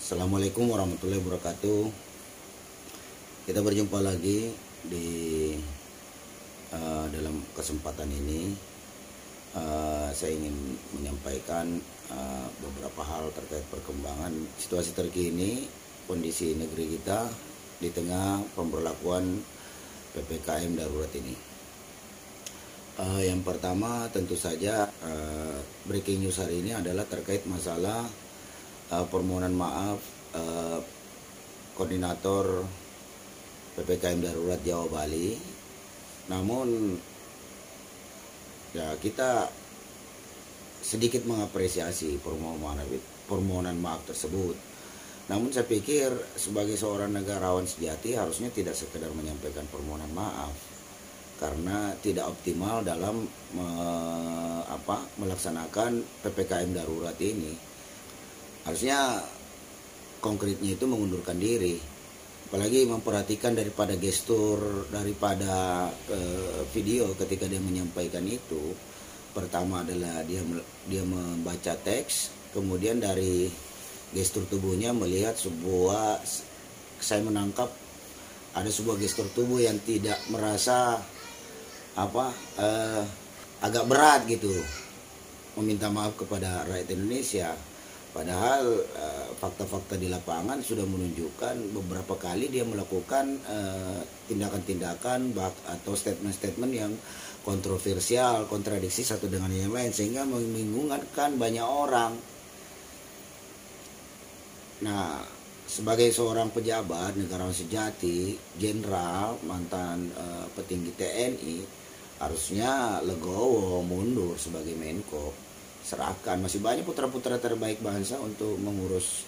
Assalamualaikum warahmatullahi wabarakatuh. Kita berjumpa lagi di dalam kesempatan ini. Saya ingin menyampaikan beberapa hal terkait perkembangan situasi terkini kondisi negeri kita di tengah pemberlakuan PPKM darurat ini. Yang pertama tentu saja breaking news hari ini adalah terkait masalah permohonan maaf koordinator PPKM darurat Jawa Bali. Namun ya kita sedikit mengapresiasi permohonan maaf tersebut. Namun saya pikir sebagai seorang negarawan sejati harusnya tidak sekedar menyampaikan permohonan maaf, karena tidak optimal dalam melaksanakan PPKM darurat ini. Harusnya konkretnya itu mengundurkan diri, apalagi memperhatikan daripada gestur daripada video ketika dia menyampaikan itu. Pertama adalah dia membaca teks, kemudian dari gestur tubuhnya melihat saya menangkap ada sebuah gestur tubuh yang tidak merasa agak berat gitu meminta maaf kepada rakyat Indonesia. Padahal fakta-fakta di lapangan sudah menunjukkan beberapa kali dia melakukan tindakan-tindakan atau statement-statement yang kontroversial, kontradiksi satu dengan yang lain, sehingga membingungkan banyak orang. Nah, sebagai seorang pejabat negarawan sejati, jenderal, mantan petinggi TNI, harusnya legowo mundur sebagai Menko. Serahkan, masih banyak putra-putra terbaik bangsa untuk mengurus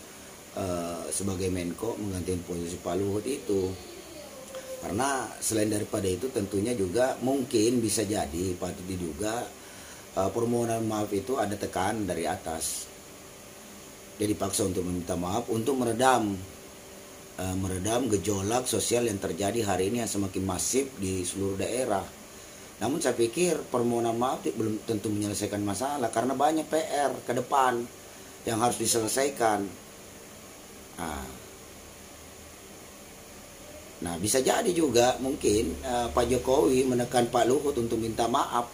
sebagai Menko, menggantikan posisi Pak Luhut itu. Karena selain daripada itu tentunya juga mungkin bisa jadi patut diduga permohonan maaf itu ada tekanan dari atas. Dia dipaksa untuk meminta maaf untuk meredam gejolak sosial yang terjadi hari ini yang semakin masif di seluruh daerah. Namun saya pikir permohonan maaf belum tentu menyelesaikan masalah, karena banyak PR ke depan yang harus diselesaikan. Nah, bisa jadi juga mungkin Pak Jokowi menekan Pak Luhut untuk minta maaf.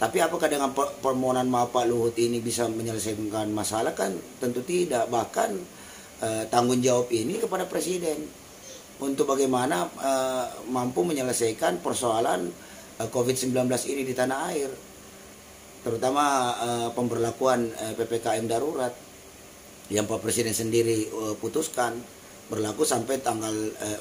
Tapi apakah dengan permohonan maaf Pak Luhut ini bisa menyelesaikan masalah? Kan tentu tidak. Bahkan tanggung jawab ini kepada Presiden untuk bagaimana mampu menyelesaikan persoalan COVID-19 ini di tanah air, terutama pemberlakuan PPKM darurat yang Pak Presiden sendiri putuskan berlaku sampai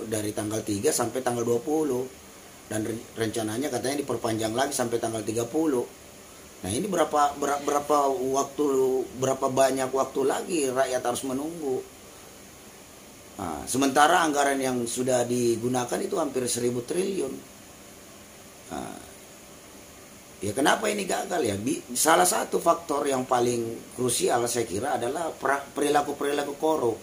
dari tanggal 3 sampai tanggal 20, dan rencananya katanya diperpanjang lagi sampai tanggal 30. Nah, ini berapa banyak waktu lagi rakyat harus menunggu. Nah, sementara anggaran yang sudah digunakan itu hampir 1.000 triliun. Nah, ya kenapa ini gagal ya? Salah satu faktor yang paling krusial saya kira adalah perilaku korup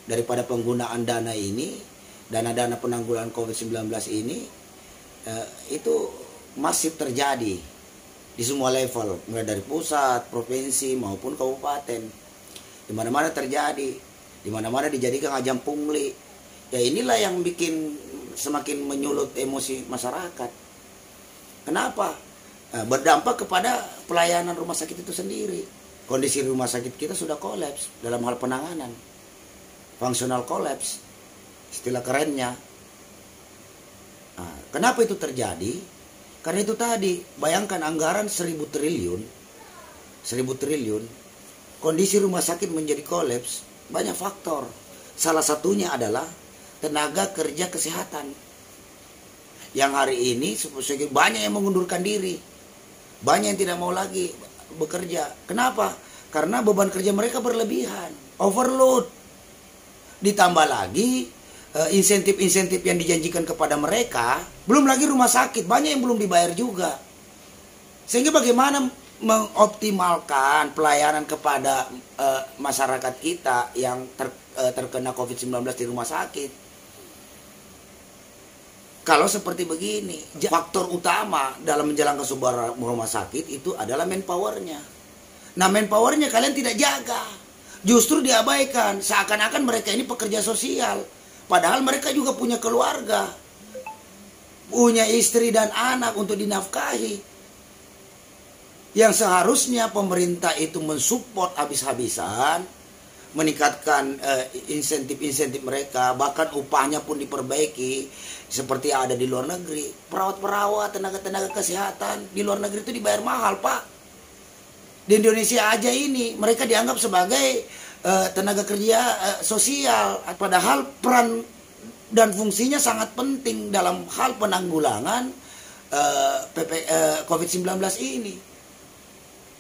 daripada penggunaan dana ini, dana penanggulangan COVID-19 ini, itu masif terjadi di semua level, mulai dari pusat, provinsi maupun kabupaten. Di mana-mana terjadi. Di mana-mana dijadikan ajang pungli. Ya inilah yang bikin semakin menyulut emosi masyarakat. Kenapa? Berdampak kepada pelayanan rumah sakit itu sendiri. Kondisi rumah sakit kita sudah kolaps dalam hal penanganan. Functional collapse, istilah kerennya. Nah, kenapa itu terjadi? Karena itu tadi, bayangkan anggaran 1.000 triliun. Kondisi rumah sakit menjadi kolaps. Banyak faktor. Salah satunya adalah tenaga kerja kesehatan. Yang hari ini banyak yang mengundurkan diri. Banyak yang tidak mau lagi bekerja. Kenapa? Karena beban kerja mereka berlebihan. Overload. Ditambah lagi insentif-insentif yang dijanjikan kepada mereka. Belum lagi rumah sakit. Banyak yang belum dibayar juga. Sehingga bagaimana mengoptimalkan pelayanan kepada masyarakat kita yang terkena COVID-19 di rumah sakit. Kalau seperti begini, faktor utama dalam menjalankan sebuah rumah sakit itu adalah manpowernya. Nah, manpowernya kalian tidak jaga. Justru diabaikan, seakan-akan mereka ini pekerja sosial. Padahal mereka juga punya keluarga, punya istri dan anak untuk dinafkahi. Yang seharusnya pemerintah itu mensupport habis-habisan, meningkatkan insentif-insentif mereka, bahkan upahnya pun diperbaiki seperti ada di luar negeri. Perawat-perawat, tenaga-tenaga kesehatan di luar negeri itu dibayar mahal, Pak. Di Indonesia aja ini mereka dianggap sebagai tenaga kerja sosial, padahal peran dan fungsinya sangat penting dalam hal penanggulangan COVID-19 ini.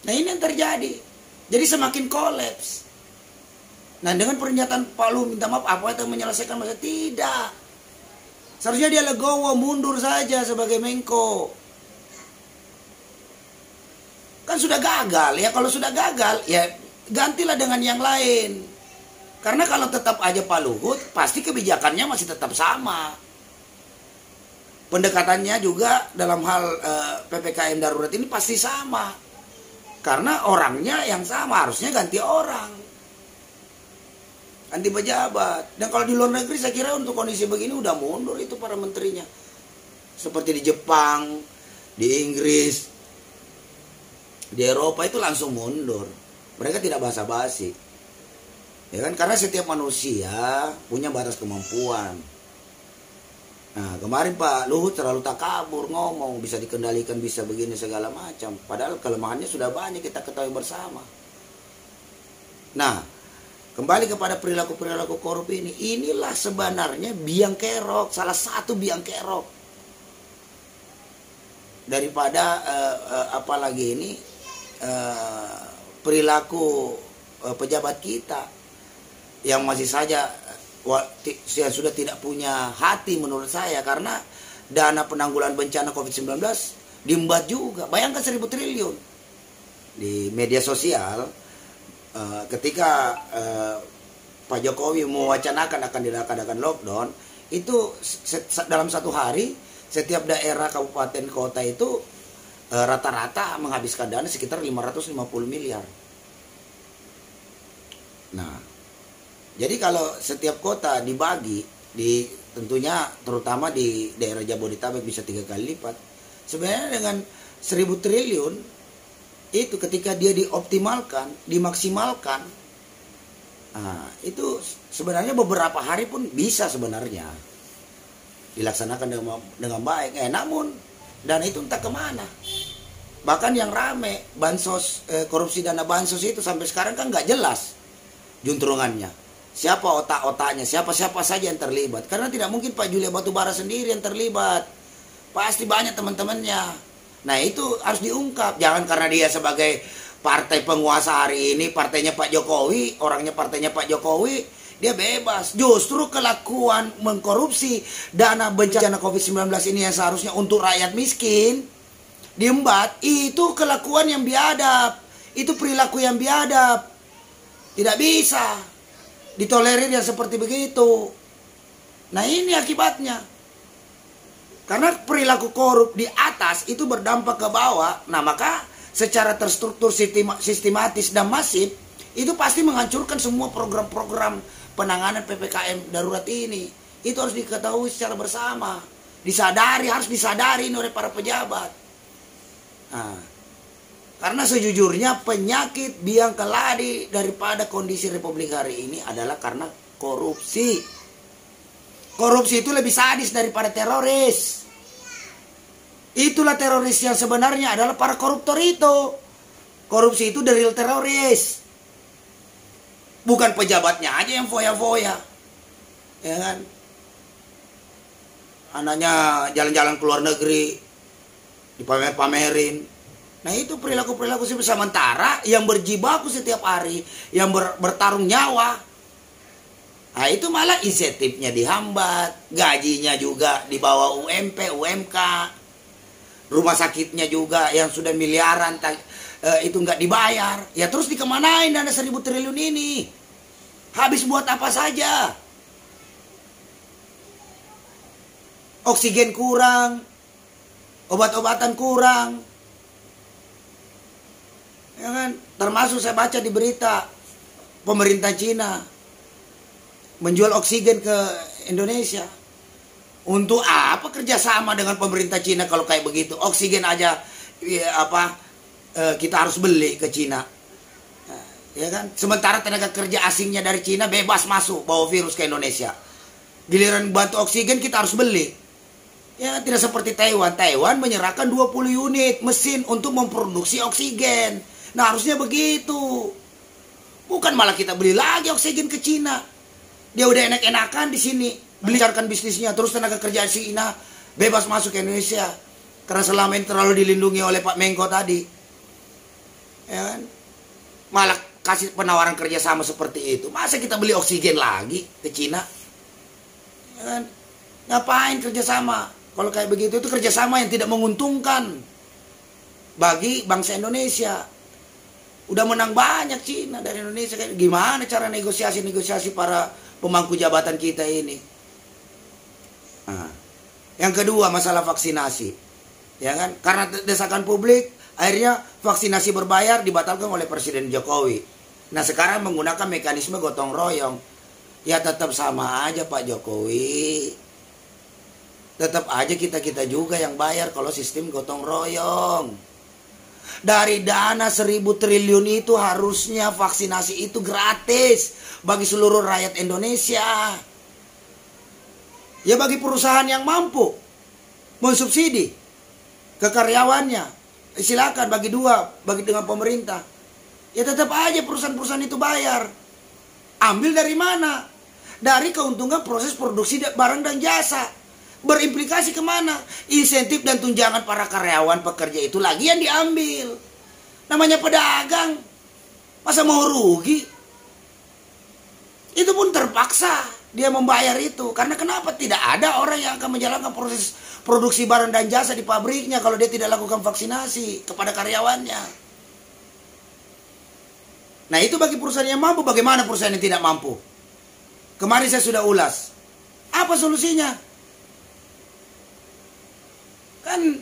Nah, ini yang terjadi. Jadi semakin kolaps. Nah, dengan pernyataan Pak Luhut minta maaf, apa itu menyelesaikan masalah? Tidak. Seharusnya dia legowo, mundur saja sebagai Menko. Kan sudah gagal ya. Kalau sudah gagal ya gantilah dengan yang lain. Karena kalau tetap aja Pak Luhut, pasti kebijakannya masih tetap sama. Pendekatannya juga dalam hal PPKM darurat ini pasti sama. Karena orangnya yang sama, harusnya ganti orang, ganti pejabat. Dan kalau di luar negeri saya kira untuk kondisi begini udah mundur itu para menterinya. Seperti di Jepang, di Inggris, di Eropa itu langsung mundur. Mereka tidak basa-basi. Ya kan, karena setiap manusia punya batas kemampuan. Nah, kemarin Pak Luhut terlalu takabur ngomong, bisa dikendalikan, bisa begini segala macam. Padahal kelemahannya sudah banyak kita ketahui bersama. Nah, kembali kepada perilaku-perilaku korup ini. Inilah sebenarnya biang kerok, salah satu biang kerok daripada apalagi ini perilaku pejabat kita yang masih saja sudah tidak punya hati menurut saya, karena dana penanggulangan bencana COVID-19 diembat juga. Bayangkan 1.000 triliun di media sosial ketika Pak Jokowi mewacanakan akan diadakan lockdown. Itu dalam satu hari setiap daerah kabupaten kota itu rata-rata menghabiskan dana sekitar 550 miliar. Nah, jadi kalau setiap kota dibagi, tentunya terutama di daerah Jabodetabek bisa 3 kali lipat. Sebenarnya dengan 1.000 triliun itu ketika dia dioptimalkan, dimaksimalkan, nah, itu sebenarnya beberapa hari pun bisa sebenarnya dilaksanakan dengan baik. Namun dana itu entah kemana. Bahkan yang rame bansos, korupsi dana bansos itu sampai sekarang kan nggak jelas juntrungannya. Siapa otak-otaknya, siapa-siapa saja yang terlibat. Karena tidak mungkin Pak Julia Batubara sendiri yang terlibat. Pasti banyak teman-temannya. Nah, itu harus diungkap. Jangan karena dia sebagai partai penguasa hari ini, partainya Pak Jokowi, orangnya partainya Pak Jokowi, dia bebas. Justru kelakuan mengkorupsi dana bencana COVID-19 ini yang seharusnya untuk rakyat miskin, diembat, itu kelakuan yang biadab. Itu perilaku yang biadab. Tidak bisa ditolerir yang seperti begitu. Nah, ini akibatnya. Karena perilaku korup di atas itu berdampak ke bawah. Nah, maka secara terstruktur, sistematis dan masif itu pasti menghancurkan semua program-program penanganan PPKM darurat ini. Itu harus diketahui secara bersama. Harus disadari oleh para pejabat. Nah, karena sejujurnya penyakit biang keladi daripada kondisi Republik hari ini adalah karena korupsi. Korupsi itu lebih sadis daripada teroris. Itulah teroris yang sebenarnya adalah para koruptor itu. Korupsi itu the real teroris. Bukan pejabatnya aja yang foya-foya. Ya kan? Anaknya jalan-jalan ke luar negeri, dipamer-pamerin. Nah, itu perilaku-perilaku sementara yang berjibaku setiap hari, yang bertarung nyawa. Nah, itu malah insentifnya dihambat, gajinya juga di bawah UMP, UMK. Rumah sakitnya juga yang sudah miliaran itu nggak dibayar. Ya terus dikemanain dana 1.000 triliun ini? Habis buat apa saja? Oksigen kurang, obat-obatan kurang. Ya kan? Termasuk saya baca di berita pemerintah Cina menjual oksigen ke Indonesia. Untuk apa kerjasama dengan pemerintah Cina kalau kayak begitu? Oksigen aja kita harus beli ke Cina, ya kan? Sementara tenaga kerja asingnya dari Cina bebas masuk bawa virus ke Indonesia. Giliran bantu oksigen kita harus beli. Ya, tidak seperti Taiwan. Taiwan menyerahkan 20 unit mesin untuk memproduksi oksigen. Nah, harusnya begitu. Bukan malah kita beli lagi oksigen ke Cina. Dia udah enak-enakan di sini, belikan bisnisnya, terus tenaga kerja Cina bebas masuk ke Indonesia karena selama ini terlalu dilindungi oleh Pak Menko tadi, ya kan? Malah kasih penawaran kerjasama seperti itu. Masa kita beli oksigen lagi ke Cina, ya kan? Ngapain kerjasama kalau kayak begitu? Itu kerjasama yang tidak menguntungkan bagi bangsa Indonesia. Udah menang banyak Cina dari Indonesia. Gimana cara negosiasi para pemangku jabatan kita ini? Nah, yang kedua masalah vaksinasi, ya kan? Karena desakan publik, akhirnya vaksinasi berbayar dibatalkan oleh Presiden Jokowi. Nah, sekarang menggunakan mekanisme gotong royong. Ya tetap sama aja Pak Jokowi. Tetap aja kita juga yang bayar kalau sistem gotong royong. Dari dana 1.000 triliun itu harusnya vaksinasi itu gratis bagi seluruh rakyat Indonesia. Ya bagi perusahaan yang mampu mensubsidi ke karyawannya, silakan bagi dengan pemerintah. Ya tetap aja perusahaan-perusahaan itu bayar. Ambil dari mana? Dari keuntungan proses produksi barang dan jasa. Berimplikasi kemana? Insentif dan tunjangan para karyawan pekerja itu lagi yang diambil. Namanya pedagang, masa mau rugi? Itu pun terpaksa dia membayar itu. Karena kenapa? Tidak ada orang yang akan menjalankan proses produksi barang dan jasa di pabriknya kalau dia tidak lakukan vaksinasi kepada karyawannya. Nah, itu bagi perusahaan yang mampu. Bagaimana perusahaan yang tidak mampu? Kemarin saya sudah ulas. Apa solusinya? Kan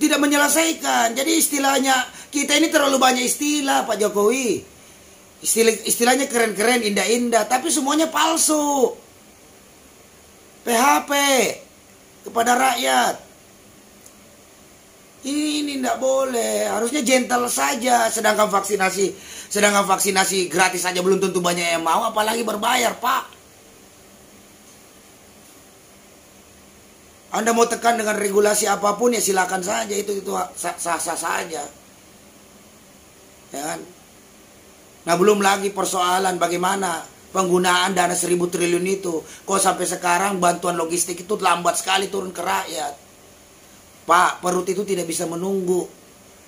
tidak menyelesaikan. Jadi istilahnya, kita ini terlalu banyak istilah Pak Jokowi. Istilahnya keren-keren, indah-indah, tapi semuanya palsu. PHP kepada rakyat. Ini tidak boleh. Harusnya gentle saja. Sedangkan vaksinasi gratis saja belum tentu banyak yang mau, apalagi berbayar, Pak. Anda mau tekan dengan regulasi apapun ya silakan saja, itu sah-sah saja. Ya kan? Nah, belum lagi persoalan bagaimana penggunaan dana 1.000 triliun itu. Kok sampai sekarang bantuan logistik itu lambat sekali turun ke rakyat. Pak, perut itu tidak bisa menunggu.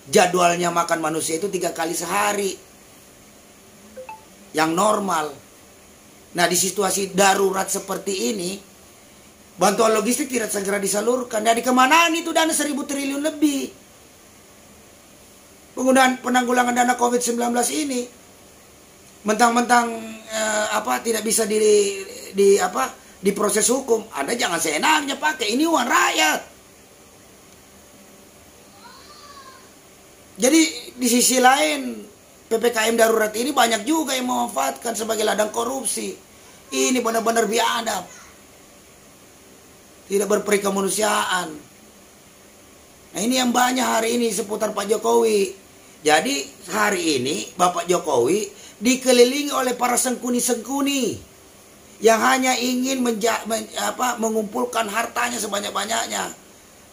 Jadwalnya makan manusia itu 3 kali sehari. Yang normal. Nah, di situasi darurat seperti ini, bantuan logistik tidak segera disalurkan. Dari kemanaan itu dana 1.000 triliun lebih? Penggunaan penanggulangan dana COVID-19 ini mentang-mentang tidak bisa diproses hukum. Anda jangan seenaknya pakai, ini uang rakyat. Jadi di sisi lain PPKM darurat ini banyak juga yang memanfaatkan sebagai ladang korupsi. Ini benar-benar biadab. Tidak berperi kemanusiaan. Nah, ini yang banyak hari ini seputar Pak Jokowi. Jadi hari ini Bapak Jokowi dikelilingi oleh para sengkuni-sengkuni yang hanya ingin mengumpulkan hartanya sebanyak-banyaknya.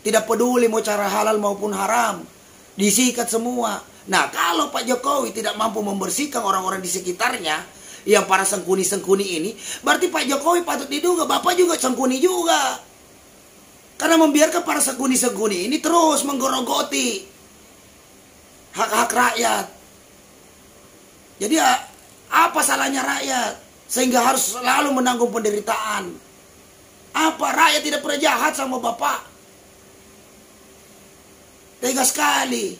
Tidak peduli mau cara halal maupun haram. Disikat semua. Nah, kalau Pak Jokowi tidak mampu membersihkan orang-orang di sekitarnya, yang para sengkuni-sengkuni ini, berarti Pak Jokowi patut diduga Bapak juga sengkuni juga. Karena membiarkan para sengkuni-sengkuni ini terus menggerogoti hak-hak rakyat. Jadi apa salahnya rakyat sehingga harus selalu menanggung penderitaan? Apa rakyat tidak pernah jahat sama Bapak? Tega sekali.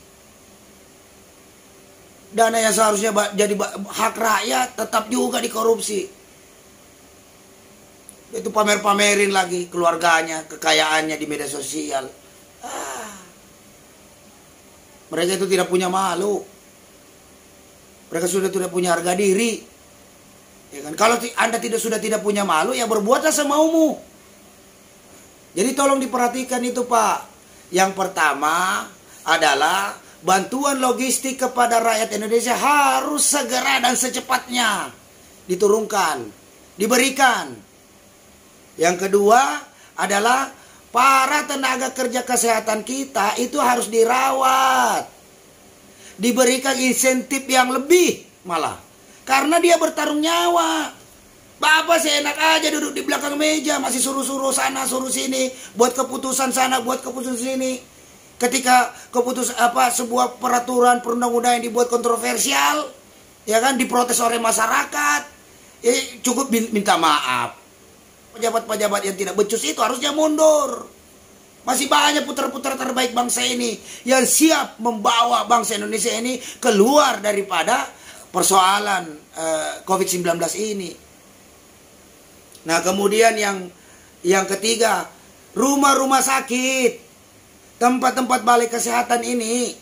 Dana yang seharusnya jadi hak rakyat tetap juga dikorupsi. Itu pamer-pamerin lagi keluarganya, kekayaannya di media sosial. Mereka itu tidak punya malu. Mereka sudah tidak punya harga diri. Ya kan? Kalau Anda sudah tidak punya malu, ya berbuatlah semaumu. Jadi tolong diperhatikan itu, Pak. Yang pertama adalah bantuan logistik kepada rakyat Indonesia harus segera dan secepatnya diturunkan, diberikan. Yang kedua adalah para tenaga kerja kesehatan kita itu harus dirawat, diberikan insentif yang lebih malah. Karena dia bertarung nyawa. Bapak seenak aja duduk di belakang meja, masih suruh-suruh sana, suruh sini, buat keputusan sana, buat keputusan sini. Ketika sebuah peraturan perundang-undangan yang dibuat kontroversial, ya kan, diprotes oleh masyarakat, cukup minta maaf. Pejabat-pejabat yang tidak becus itu harusnya mundur. Masih banyak putra-putra terbaik bangsa ini yang siap membawa bangsa Indonesia ini keluar daripada persoalan COVID-19 ini. Nah, kemudian yang ketiga, rumah-rumah sakit, tempat-tempat balai kesehatan ini,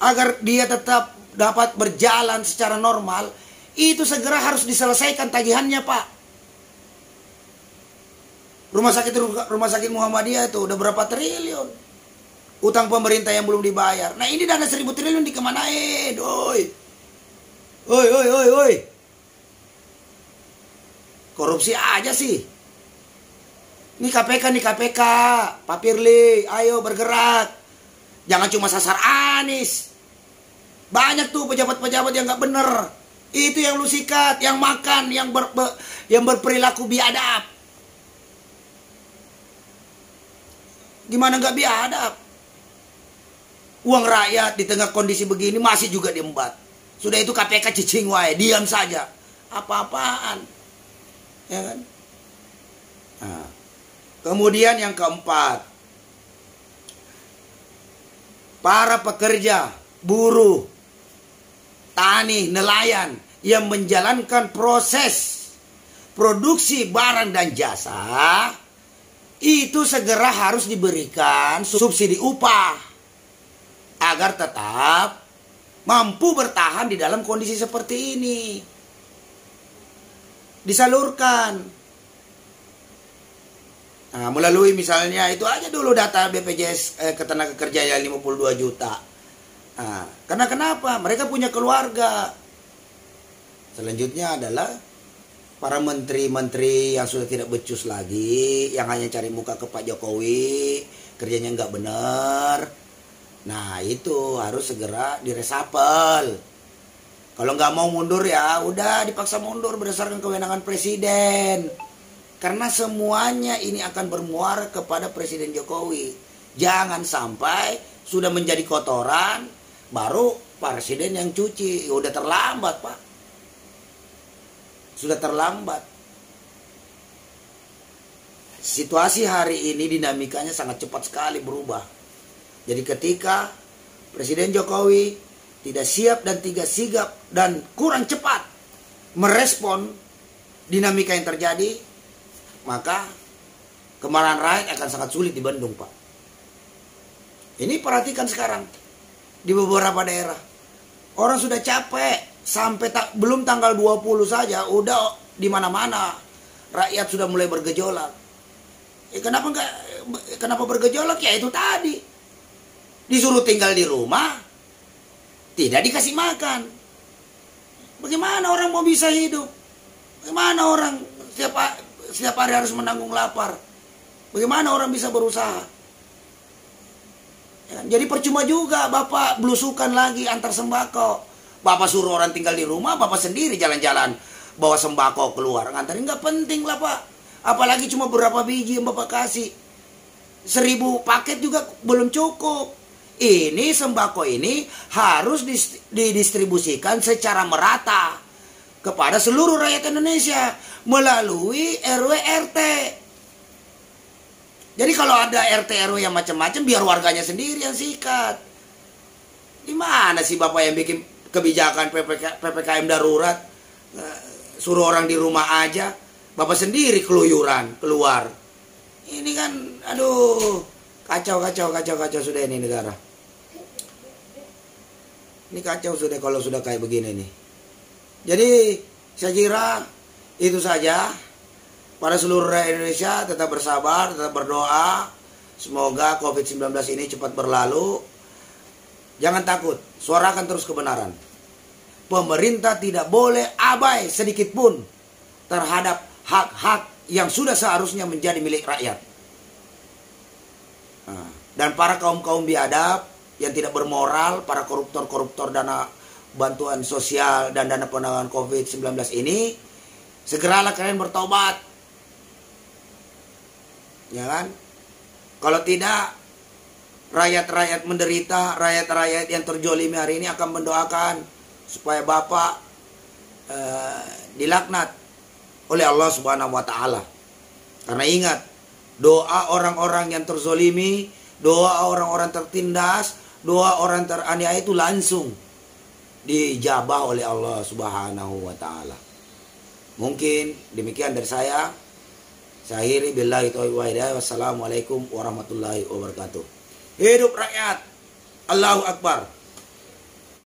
agar dia tetap dapat berjalan secara normal, itu segera harus diselesaikan tagihannya, Pak. Rumah sakit Muhammadiyah itu udah berapa triliun utang pemerintah yang belum dibayar. Nah, ini dana 1.000 triliun dikemanain? Oi. Korupsi aja sih. Ini KPK, Pak Firly, ayo bergerak. Jangan cuma sasar Anies. Banyak tuh pejabat-pejabat yang gak bener. Itu yang lu sikat, yang makan, yang berperilaku biadab. Gimana gak biadab? Uang rakyat di tengah kondisi begini masih juga diembat. Sudah itu KPK cicing wae, diam saja. Apa-apaan. Ya kan? Nah, kemudian yang keempat, para pekerja, buruh, tani, nelayan yang menjalankan proses produksi barang dan jasa itu segera harus diberikan subsidi upah agar tetap mampu bertahan di dalam kondisi seperti ini. Disalurkan. Nah, melalui misalnya itu aja dulu data BPJS ketenagakerjaan 52 juta. Nah, karena kenapa? Mereka punya keluarga. Selanjutnya adalah para menteri-menteri yang sudah tidak becus lagi, yang hanya cari muka ke Pak Jokowi, kerjanya nggak benar. Nah, itu harus segera diresapel. Kalau nggak mau mundur ya udah dipaksa mundur berdasarkan kewenangan presiden. Karena semuanya ini akan bermuara kepada Presiden Jokowi. Jangan sampai sudah menjadi kotoran baru presiden yang cuci. Ya udah terlambat, Pak. Sudah terlambat. Situasi hari ini dinamikanya sangat cepat sekali berubah. Jadi ketika Presiden Jokowi tidak siap dan tidak sigap dan kurang cepat merespon dinamika yang terjadi, maka kemarahan rakyat akan sangat sulit dibendung, Pak. Ini perhatikan sekarang di beberapa daerah. Orang sudah capek, sampai belum tanggal 20 saja udah di mana-mana rakyat sudah mulai bergejolak. Kenapa bergejolak? Ya itu tadi. Disuruh tinggal di rumah, tidak dikasih makan. Bagaimana orang mau bisa hidup? Bagaimana orang setiap hari harus menanggung lapar? Bagaimana orang bisa berusaha? Ya, jadi percuma juga Bapak belusukan lagi antar sembako. Bapak suruh orang tinggal di rumah, Bapak sendiri jalan-jalan bawa sembako keluar. Nganterin nggak penting lah, Pak. Apalagi cuma berapa biji yang Bapak kasih. 1.000 paket juga belum cukup. Ini sembako ini harus didistribusikan secara merata kepada seluruh rakyat Indonesia melalui RW RT. Jadi kalau ada RT RW yang macam-macam, biar warganya sendiri yang sikat. Di mana sih Bapak yang bikin kebijakan PPKM darurat? Suruh orang di rumah aja, Bapak sendiri keluyuran keluar. Ini kan aduh, kacau sudah ini negara. Ini kacau sudah kalau sudah kayak begini nih. Jadi saya kira Itu saja. Pada seluruh rakyat Indonesia tetap bersabar, tetap berdoa. Semoga COVID-19 ini cepat berlalu. Jangan takut, suarakan terus kebenaran. Pemerintah tidak boleh abai sedikit pun terhadap hak-hak yang sudah seharusnya menjadi milik rakyat. Dan para kaum-kaum biadab yang tidak bermoral, para koruptor-koruptor dana bantuan sosial dan dana penanganan COVID-19 ini, segeralah kalian bertobat. Ya kan? Kalau tidak, rakyat-rakyat menderita, rakyat-rakyat yang terjolimi hari ini akan mendoakan supaya Bapak dilaknat oleh Allah Subhanahu wa Ta'ala. Karena ingat, doa orang-orang yang terzolimi, doa orang-orang tertindas, doa orang teraniaya itu langsung dijabah oleh Allah Subhanahu wa Ta'ala. Mungkin demikian dari saya. Saya akhiri billahi taufiq wa hidayah. Wassalamualaikum warahmatullahi wabarakatuh. Hidup rakyat. Allahu Akbar.